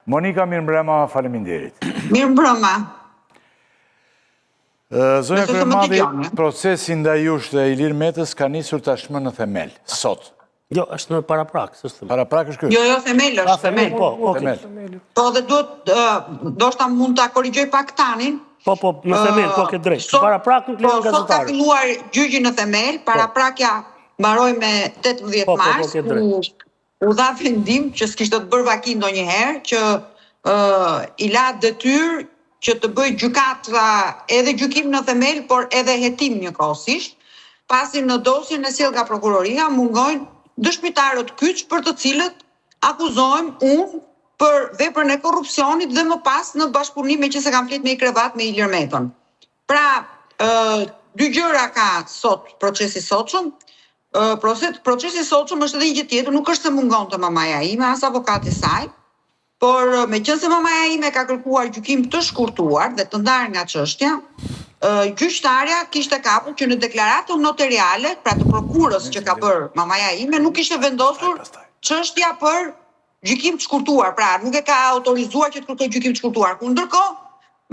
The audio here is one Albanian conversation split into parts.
Monika, mirëmbrëma, faleminderit. Mirëmbrëma. Zonja Kryemadhi, procesi ndaj jush dhe Ilir Metës ka nisur tashmë në themel, sot. Jo, është në paraprak, s'është themel. Paraprak është ky? Jo, themel është. Themel, po, themel. Po dhe duhet, do shta mund të korrigjoj pak tanin. Po, në themel, po ke drejt. Paraprak nuk lejon gazetare. Sot ka filluar gjyqi në themel, paraprakja mbaroi me 18 mars, u dha vendim që s'kishte të bërë vaki ndonjëherë, që i la detyrë që të bëj gjykata edhe gjykim në themel, por edhe hetim njëkohësisht, pasi në dosjen e sjell nga prokuroria mungojnë dëshmitarët kyç për të cilët akuzojmë unë për veprën e korrupsionit dhe më pas në bashkëpunim me që se kam flet me i krevat me Ilir Metën. Pra, dy gjëra ka sot procesi sotshëm. Procesi sotshëm është edhe një gjë tjetër, nuk është se mungon të mamaja ime, as avokati saj, por me qënë se mamaja ime ka kërkuar gjykim të shkurtuar dhe të ndarë nga çështja, gjyqtarja kishte kapur që në deklaratën notariale, pra të prokurës që ka bërë mamaja ime, nuk ishte vendosur çështja për gjykim të shkurtuar, pra nuk e ka autorizuar që të kërkojë gjykim të shkurtuar. Ndërkohë,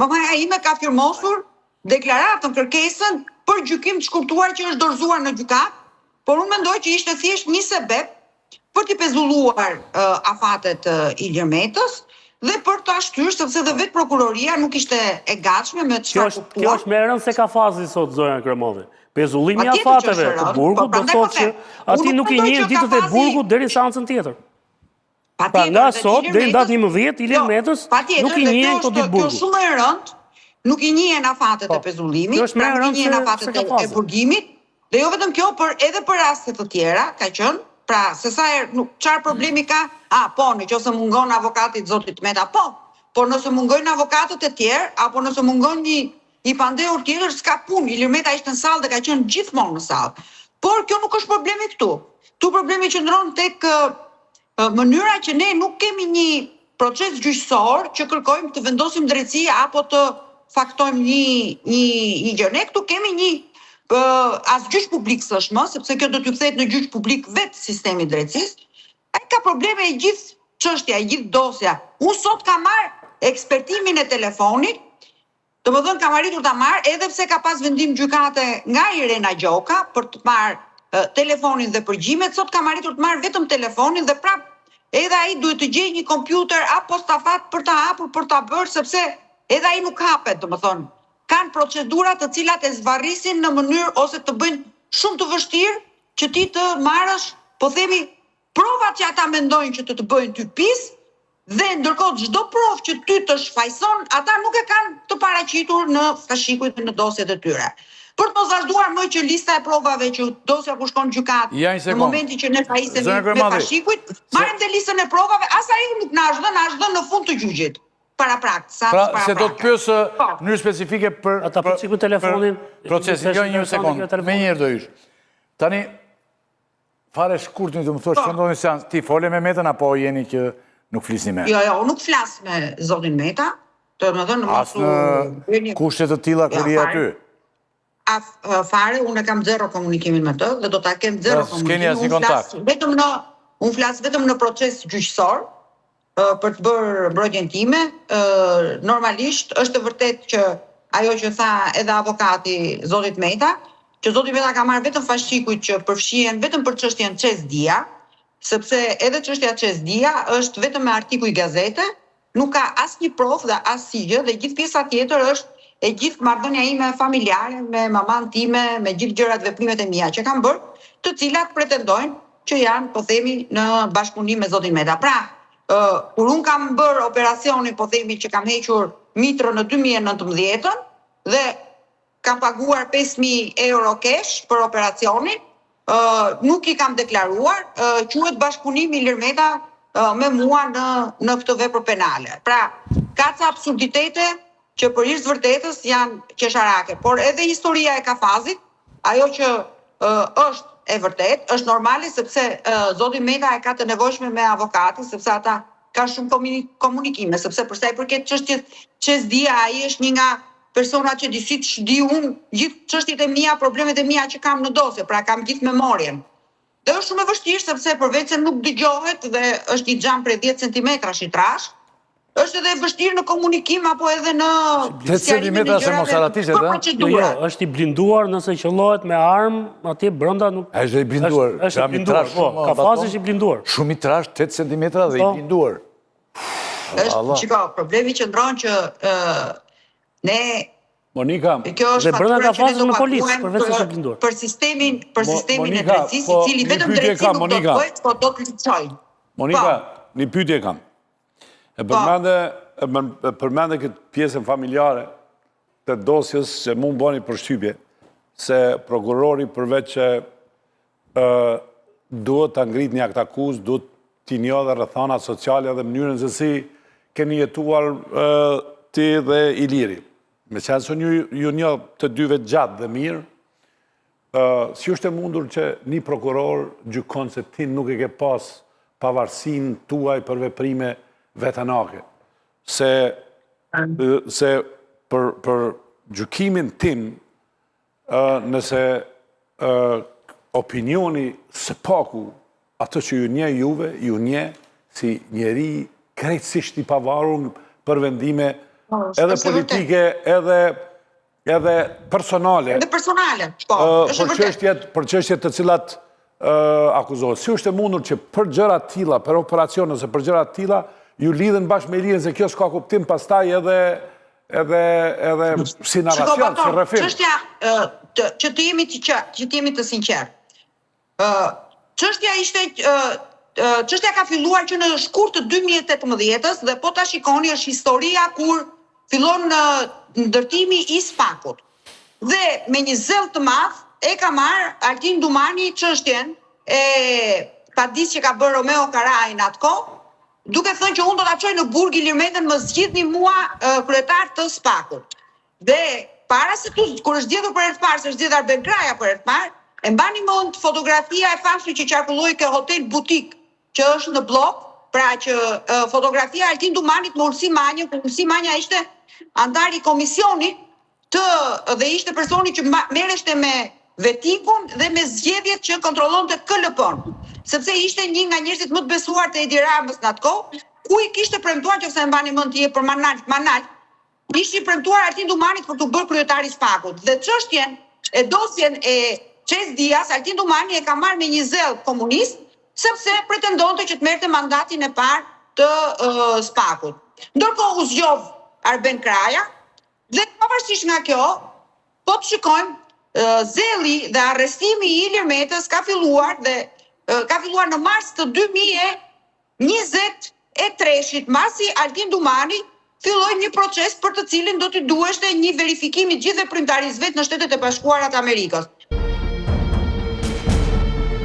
mamaja ime ka firmosur deklaratën, kërkesën për gjykim të shkurtuar që është dorëzuar në gjykat, por unë mendoj që ishte thjesht një sebeb për t'i pezulluar afatet Ilir Metës dhe për të ashtyrë, sepse dhe vetë prokuroria nuk ishte e gatshme me çfarë kuptuar. Kjo është më e rëndë se ka fazi sot, zonja Kryemadhi. Pezullimi i afateve të burgut do thotë që ati nuk i njihen ditët e burgut deri seancën tjetër. Pra nga sot deri në datën 11 Ilir Metës nuk i njihen këto ditë burgut. Kjo është shumë e rëndë, nuk i njihen afatet e pezullimit, pra nuk i njihen afatet e burgimit, dhe jo vetëm kjo, por edhe për raste të tjera ka qenë. Pra, se sa çfarë problemi ka? Po, nëse mungon avokatit zotit Meta, po. Por nëse mungojnë avokatët e tjerë, apo nëse mungon një pandehur tjetër, s'ka punë. Ilir Meta ishte në sallë dhe ka qenë gjithmonë në sallë. Por kjo nuk është problemi këtu. Këtu problemi qëndron tek mënyra që ne nuk kemi një proces gjyqësor që kërkojmë të vendosim drejtësi apo të faktojmë një gjë. Ne këtu kemi një as gjyq publik s'është më, sepse kjo do t'ju kthehet në gjyq publik vetë sistemi i drejtësisë. Ai ka probleme e gjithë çështja, e gjithë dosja. Unë sot kam marr ekspertimin e telefonit, domethënë kam arritur ta marr edhe pse ka pas vendim gjykate nga Irena Gjoka për të marr telefonin dhe përgjimet, sot kam arritur të marr vetëm telefonin dhe prap edhe ai duhet të gjejë një kompjuter apo stafat për ta hapur, për ta bërë, sepse edhe ai nuk hapet, domethënë. Kanë procedura të cilat e zvarrisin në mënyrë ose të bëjnë shumë të vështirë që ti të marrësh, po themi, provat që ata mendojnë që të bëjnë ty pis, dhe ndërkohë çdo provë që ty të shfaqson, ata nuk e kanë të paraqitur në fashikujt në dosjet e tyre. Për të mos vazhduar më që lista e provave që dosja ku shkon gjykat, në momentin që ne fajisemi me fashikujt, marrim të listën e provave, as ai nuk na është dhënë në fund të gjyqit. Paraprak, pra, se do të pyesë në mënyrë specifike për procesin. Jo, një sekond, me njërë do ish. Tani, fare shkurt një të më thosh, që ndonjë seancë, ti fole me Metën, apo jeni që nuk flisni me? Jo, nuk flas me zotin Meta, të më dhënë as në kushtet të tilla kur i aty? Fare, unë kam zero komunikimin me të, dhe do ta kem zero komunikimin. S'keni asnjë kontakt? Unë flas vetëm në proces gjyqësor, për të bërë mbrojtjen time. Normalisht është e vërtet që ajo që tha edhe avokati zotit Meta, që zoti Meta ka marrë vetëm fashikujt që përfshihen vetëm për çështjen Çesdia, sepse edhe çështja Çesdia është vetëm me artikuj gazete, nuk ka asnjë provë dhe asnjë gjë, dhe gjithë pjesa tjetër është e gjithë marrëdhënia ime familjare me maman time, me gjithë gjërat, veprimet e mia që kam bërë, të cilat pretendojnë që janë, po themi, në bashkëpunim me zotin Meta. Pra, kur unë kam bërë operacionin, po themi që kam hequr mitrën në 2019 dhe kam paguar 5.000 euro cash për operacionin, nuk i kam deklaruar, quhet bashkëpunim Ilir Meta me mua në këtë vepër penale. Pra, ka ca absurditete që për hir të vërtetës janë qesharake, por edhe historia e kafazit, ajo që është e vërtet, është normale, sepse zoti Meta e ka të nevojshme me avokatin, sepse ata ka shumë komunikime, sepse përsa i përket çështjes Çesdia, ai është një nga personat që disi të shdi unë gjithë çështjet e mia, problemet e mia që kam në dosje, pra kam gjithë memorien. Dhe është shumë e vështirë, sepse përveç se nuk dëgjohet dhe është një xham prej 10 cm i trash, është edhe vështirë në komunikim apo edhe në 8 centimetra se mos haratishet, Jo, është i blinduar nëse qëllohet me armë, atje brenda nuk... Është i blinduar. Është i blinduar, po. Ka fazë është i blinduar. Shumë i trash, 8 centimetra dhe i blinduar. Qiko, problemi që ndronë që ne... Monika... Dhe brenda ka fazë në policë, përveç se është i blinduar. Për sistemin e drejtësisë, i cili vetëm drejtësi nuk do të bëjt, po do të lëqojnë. Monika, një pyetje kam. E përmende këtë pjesën familjare të dosjes që mund bëni përshtypje, se prokurori përveç që duhet të ngrit një akt akuz, duhet t'i njohë dhe rrethana sociale dhe mënyrën se si keni jetuar ti dhe Iliri. Me qenë se ju njohë të dyve gjatë dhe mirë, si është e mundur që një prokuror gjykon se ti nuk e ke pas pavarësin tuaj për veprime vetanake. Se për gjykimin tim, nëse opinioni së paku, atë që ju nje juve, ju nje si njeri krejtësisht i pavarur për vendime edhe politike, edhe personale. Edhe personale, po. Për çështjet të cilat akuzohet. Si është e mundur që për gjëra të tilla, për operacione ose për gjëra të tilla, ju lidhen bashkë me Ilirin se kjo s'ka kuptim pastaj edhe si narracion, si rrëfim. Çështja që të jemi të sinqertë. Çështja ka filluar që në shkurt të 2018-s dhe po ta shikoni është historia kur fillon ndërtimi i SPAK-ut. Dhe me një zell të madh e ka marrë Altin Dumani çështjen e padisë që ka bërë Romeo Karaj në atë kohë, duke thënë që unë do ta çoj në burg Ilir Metën, më zgjidhni mua kryetar të SPAK-ut. Dhe para se kur është zgjedhur për herë të parë, se është zgjedhur Arben Kraja për herë të parë, e mbani mend fotografia e famshme që qarkulloi ke hotel butik që është në blok, pra që fotografia e Altin Dumanit me Ulsi Manjën, ku Ulsi Manja ishte antar i komisionit dhe ishte personi që merreshte me vetikun dhe me zgjedhjet që kontrollonte KLP-n, sepse ishte një nga njerëzit më të besuar të Edi Ramës në atë kohë, ku i kishte premtuar, nëse e mbani mend ti për Manal, ishte premtuar Altin Dumanit për të bërë kryetar i SPAK-ut. Dhe çështjen e dosjen e Qes Dias, Altin Dumani e ka marrë me një zell komunist, sepse pretendonte që të merrte mandatin e parë të SPAK-ut. Ndërkohë u zgjodh Arben Kraja dhe pavarësisht nga kjo, po të shikojmë zelli dhe arrestimi i Ilir Metës ka filluar në mars të 2023-shit, masi Altin Dumani filloi një proces për të cilin do t'i duheshte një verifikim i gjithë veprimtarisë vet në Shtetet e Bashkuara të Amerikës.